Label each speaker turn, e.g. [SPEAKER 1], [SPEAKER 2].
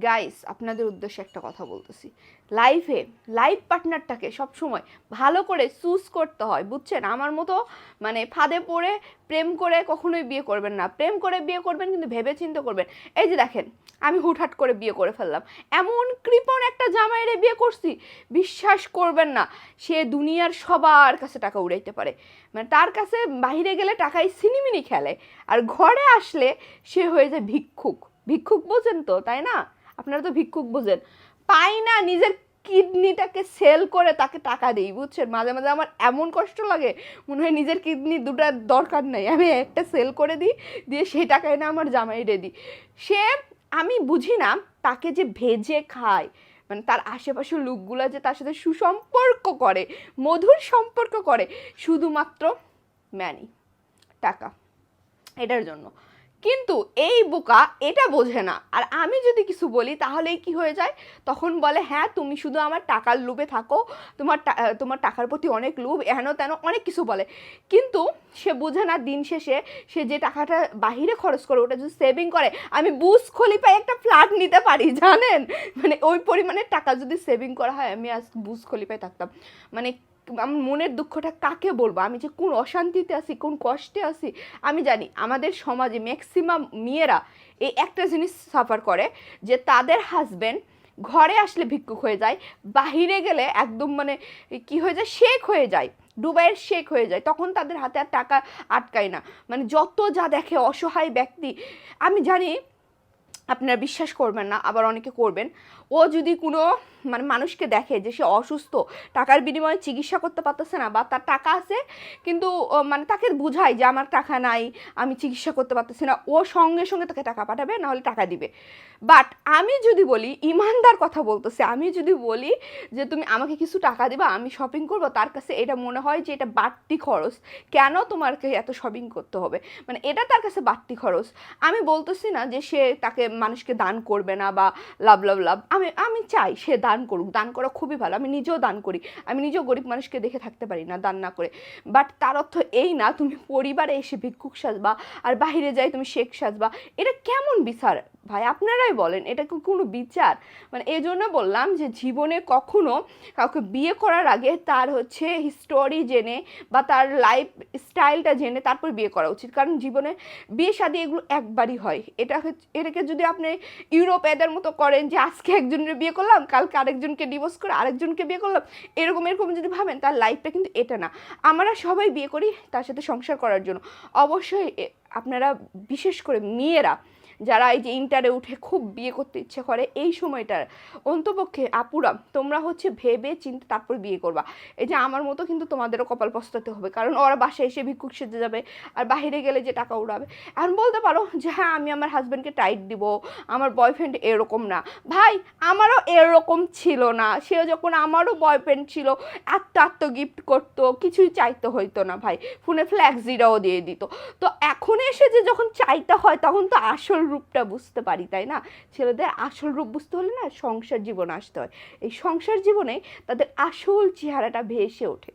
[SPEAKER 1] Guys, আপনাদের উদ্দেশ্যে একটা কথা বলতেছি। লাইফ পার্টনারটাকে সবসময় ভালো করে চুজ করতে হয়, বুঝছেন? আমার মতো মানে ফাঁদে পড়ে প্রেম করে কখনোই বিয়ে করবেন না। প্রেম করে বিয়ে করবেন কিন্তু ভেবে চিন্তে করবেন। এই যে দেখেন, আমি হুটহাট করে বিয়ে করে ফেললাম, এমন কৃপণ একটা জামাইরে বিয়ে করছি, বিশ্বাস করবেন না, সে দুনিয়ার সবার কাছে টাকা উড়াইতে পারে। মানে তার কাছে বাইরে গেলে টাকায় সিনিমিনি খেলে, আর ঘরে আসলে সে হয়ে যায় ভিক্ষুক। ভিক্ষুক বোঝেন তো, তাই না? আপনারা তো ভিক্ষুক বোঝেন। পাই না, নিজের কিডনিটাকে সেল করে তাকে টাকা দিই, বুঝছেন? মাঝে মাঝে আমার এমন কষ্ট লাগে, মনে হয় নিজের কিডনি দুটার দরকার নেই, আমি একটা সেল করে দিই, দিয়ে সেই টাকায় না আমার জামাইরে দিই। সে, আমি বুঝি না, তাকে যে ভেজে খায়, মানে তার আশেপাশের লোকগুলো যে তার সাথে সুসম্পর্ক করে, মধুর সম্পর্ক করে, শুধুমাত্র ম্যানি, টাকা, এটার জন্য। কিন্তু এই বোকা এটা বোঝে না। আর আমি যদি কিছু বলি তাহলেই কি হয়ে যায়, তখন বলে হ্যাঁ তুমি শুধু আমার টাকার লোভে থাকো, তোমার টাকার প্রতি অনেক লোভ, হেন তেন অনেক কিছু বলে। কিন্তু সে বোঝে না দিন শেষে সে যে টাকাটা বাহিরে খরচ করে ওটা যদি সেভিং করে, আমি বুর্জ খলিফায় একটা ফ্ল্যাট নিতে পারি, জানেন? মানে ওই পরিমাণের টাকা যদি সেভিং করা হয়, আমি আজ বুর্জ খলিফায় থাকতাম। মানে আমার মনের দুঃখটা কাকে বলবো, আমি যে কোন অশান্তিতে আছি, কোন কষ্টে আছি আমি জানি। আমাদের সমাজে ম্যাক্সিমাম মেয়েরা এই একটা জিনিস সাফার করে, যে তাদের হাজব্যান্ড ঘরে আসলে ভিক্ষুক হয়ে যায়, বাহিরে গেলে একদম মানে কি হয়ে যায়, শেখ হয়ে যায়, দুবাইয়ের শেখ হয়ে যায়, তখন তাদের হাতে আর টাকা আটকায় না। মানে যত যা দেখে অসহায় ব্যক্তি, আমি জানি আপনারা বিশ্বাস করবেন না, আবার অনেকে করবেন। ও যদি কোনো মানে মানুষকে দেখে যে সে অসুস্থ, টাকার বিনিময়ে চিকিৎসা করতে পারতেছে না, বা তার টাকা আছে কিন্তু মানে তাকে বুঝায় যে আমার টাকা নাই, আমি চিকিৎসা করতে পারতেছি না, ও সঙ্গে সঙ্গে তাকে টাকা পাঠাবে, নাহলে টাকা দিবে। বাট আমি যদি বলি, ইমানদার কথা বলতেছে, আমি যদি বলি যে তুমি আমাকে কিছু টাকা দিবা, আমি শপিং করবো, তার কাছে এটা মনে হয় যে এটা বাড়তি খরচ। কেন তোমাকে এত শপিং করতে হবে, মানে এটা তার কাছে বাড়তি খরচ। আমি বলতেছি না যে সে তাকে মানুষকে দান করবে না বা লাভ লাভ লাভ, আমি আমি চাই সে দান করুক, দান করা খুবই ভালো, আমি নিজেও দান করি, আমি নিজেও গরিব মানুষকে দেখে থাকতে পারি না দান না করে। বাট তার অর্থ এই না তুমি পরিবারে এসে ভিক্ষুক সাজবা আর বাইরে যাই তুমি শেখ সাজবা। এটা কেমন বিচার ভাই, আপনারাই বলেন, এটা কি কোনো বিচার? মানে এই জন্য বললাম যে জীবনে কখনো কাউকে বিয়ে করার আগে তার হচ্ছে হিস্টোরি জেনে বা তার লাইফ স্টাইলটা জেনে তারপর বিয়ে করা উচিত। কারণ জীবনে বিয়ে শাদী এগুলো একবারই হয়। এটাকে যদি আপনি ইউরোপ এদের মতো করেন যে আজকে একজনের বিয়ে করলাম, কালকে আরেকজনকে ডিভোর্স করে আরেকজনকে বিয়ে করলাম, এরকম এরকম যদি ভাবেন, তার লাইফটা কিন্তু এটা না। আমরা সবাই বিয়ে করি তার সাথে সংসার করার জন্য। অবশ্যই আপনারা, বিশেষ করে মেয়েরা যারা এই যে ইন্টারে উঠে খুব বিয়ে করতে ইচ্ছে করে, এই সময়টার অন্তপক্ষে আপুরা তোমরা হচ্ছে ভেবে চিন্তে তারপর বিয়ে করবা। এই যে আমার মতো কিন্তু তোমাদেরও কপাল পস্তাতে হবে, কারণ ওরা বাসায় এসে ভিক্ষুক সেজে যাবে আর বাহিরে গেলে যে টাকা উড়াবে। এখন বলতে পারো যে হ্যাঁ আমি আমার হাজব্যান্ডকে টাইট দিব, আমার বয়ফ্রেন্ড এরকম না। ভাই আমারও এরকম ছিল না, সে যখন আমারও বয়ফ্রেন্ড ছিল এত গিফট করতো, কিছুই চাইতে হইতো না ভাই, ফোনে ফ্ল্যাক্সিরাও দিয়ে দিত। তো এখন এসে যে যখন চাইতে হয় তখন তো আসল রূপটা বুঝতে পারি, তাই না? ছেলেদের আসল রূপ বুঝতে হলে না সংসার জীবন আসতে হয়, এই সংসার জীবনে তাদের আসল চেহারাটা ভেসে ওঠে।